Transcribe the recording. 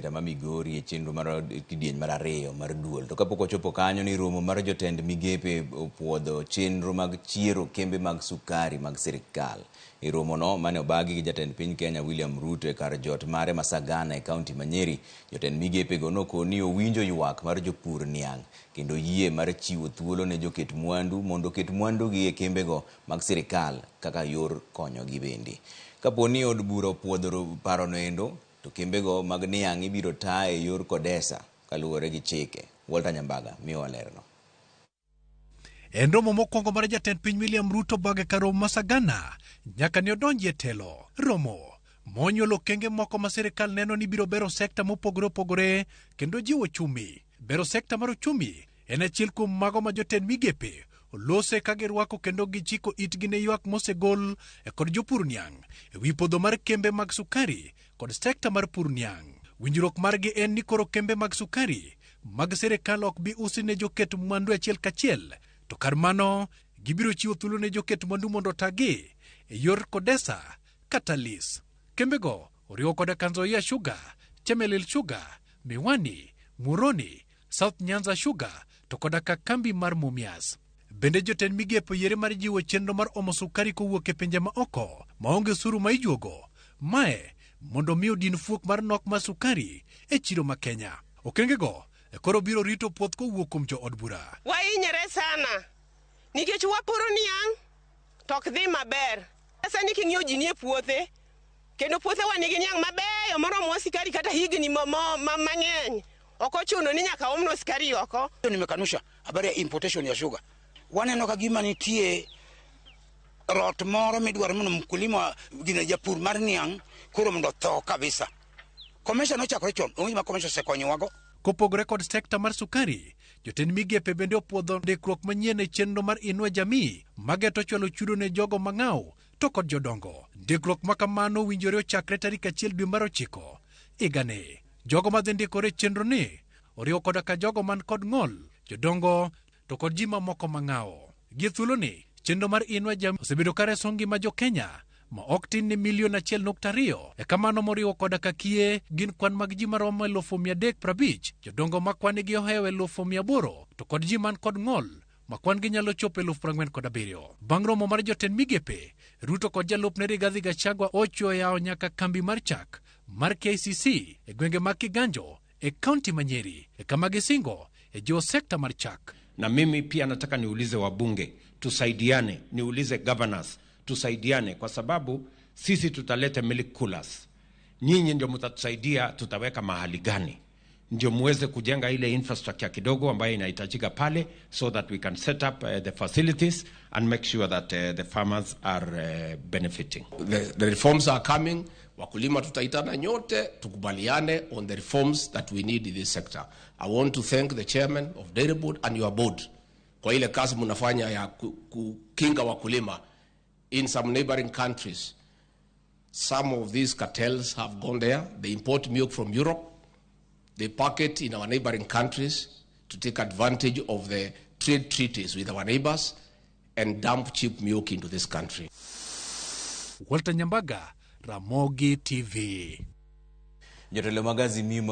Tama Migori e chenro mar kidieny mar ariyo mar duol to kapok ochopo kanyo ni romo mar jotend migepe opuodho chenro mag chiero kembe mag sukari mag sirikal. E romo no mane obagi gi jatend piny Kenya William Ruto e kar jot mare Masagana e kaunti ma Nyeri, jotend migepe go nokoni owinjo ywak mar jopur niang' kendo yie mar chiwo thuolo ne joket mwandu mondo ket mwandu gi e kembe go mag sirikal kaka yor konyo gi bende. Kaponi od bura opuodho paro no endo to kembego mag niang' ibiro taa e yor kodesa kaluwore gi chike. Walter Nyambaga miyo walerno. En romo mokwongo mar jatend piny William Ruto bage karo Masagana nyaka ne odonji e telo. Romo monyuolo okenge moko ma sirikal neno ni biro bero sekta mopogore opogore kendo jiwo chumi. Bero sekta mar uchumi en achiel kuom mago ma jotend migepe olose ka girwako kendo gichiko itgi ne ywak mosegol e kod jopur niang' e wi podho mar kembe mag sukari kod sekta mar pur niang'. Winjruok margi en ni koro kembe mag sukari mag sirikal ok bi usi ne joket mwandu achiel kachiel, to kar mano gibiro chiwo thuolo ne joket mwandu mondo tagi e yor kodesa kata lis. Kembego oriwo koda Kanzoia Sugar, Chemelil Sugar, Miwani, Muroni, South Nyanza Sugar to koda kambi mar Mumias. Bende jotend migepe yere mar jiwo chenro mar omo sukari kowuok e pinje ma oko maonge osuru ma ijuogo. Mae mondo miyo din fuok mar nok mar sukari e chiro ma Kenya. Okengego koro biro rito puoth kowuok kuom jo od bura. Wainyore sana nikech wapuro niang' tok dhi maber. Sani king'iyo ji nie puothe kendo puothe wa nigi niang' mabeyo moromo sukari kata higni mang'eny. Ok ochuno ni nyaka omno sukari oko. Nimekanusha habari ya importation ya sugar. Waneno kagima nitie rot moro midwaro mondo mkulima gina japur mar niang' koro mondo tho kabisa. Komesha nochakore chon, onge ma komesha osekonyowago. Kopogore kod sekta mar sukari, jotend migepe bende opuodho ndikruok manyien e chenro mar Inua Jamii mageto chwalo chudo ne jogo mang'aw to kod jodongo. Ndikruok ma kamano winjore ochakre tarik 1 dwe mar 9 higani. Jogo madhi ndikore chenro ni oriwo koda ka jogo man kod ng'ol, jodongo to kod ji mamoko mang'aw. Gi thuolo ni chenro mar Inua Jamii osebedo ka reso ngima jo Kenya ma ok tin ni 1.2 e kamano moriwo koda ka kie gin kwan mag ji maromo 350,000, jodongo ma kwan gi ohewo 800,000 to kod ji man kod ng'ol ma kwan gi nyalo chopo 47,000. Bang' romo mar jotend migepe, Ruto kod jalupne Rigathi Gachagua ochuoyawo nyaka kambi mar chak mar KCC e gwenge mag Kiganjo e kaunti ma Nyeri e kama gisingo e jiwo sekta mar chak. Na mimi pia nataka niulize wabunge tusaidiane, niulize governors tusaidiane, kwa sababu sisi tutalete milk coolers. Nyinyi ndio mtatusaidia tutaweka mahali gani ndio muweze kujenga ile infrastructure kidogo ambayo inahitajika pale, so that we can set up the facilities and make sure that the farmers are benefiting. The reforms are coming. Wakulima tutaitana nyote tukubaliane on the reforms that we need in this sector. I want to thank the chairman of Dairy Board and your board kwa ile kazi mnafanya ya kukinga wakulima. In some neighboring countries, some of these cartels have gone there. They import milk from Europe. They pack it in our neighboring countries to take advantage of the trade treaties with our neighbors and dump cheap milk into this country. Walter Nyambaga, Ramogi TV. Jotelo mag Azimio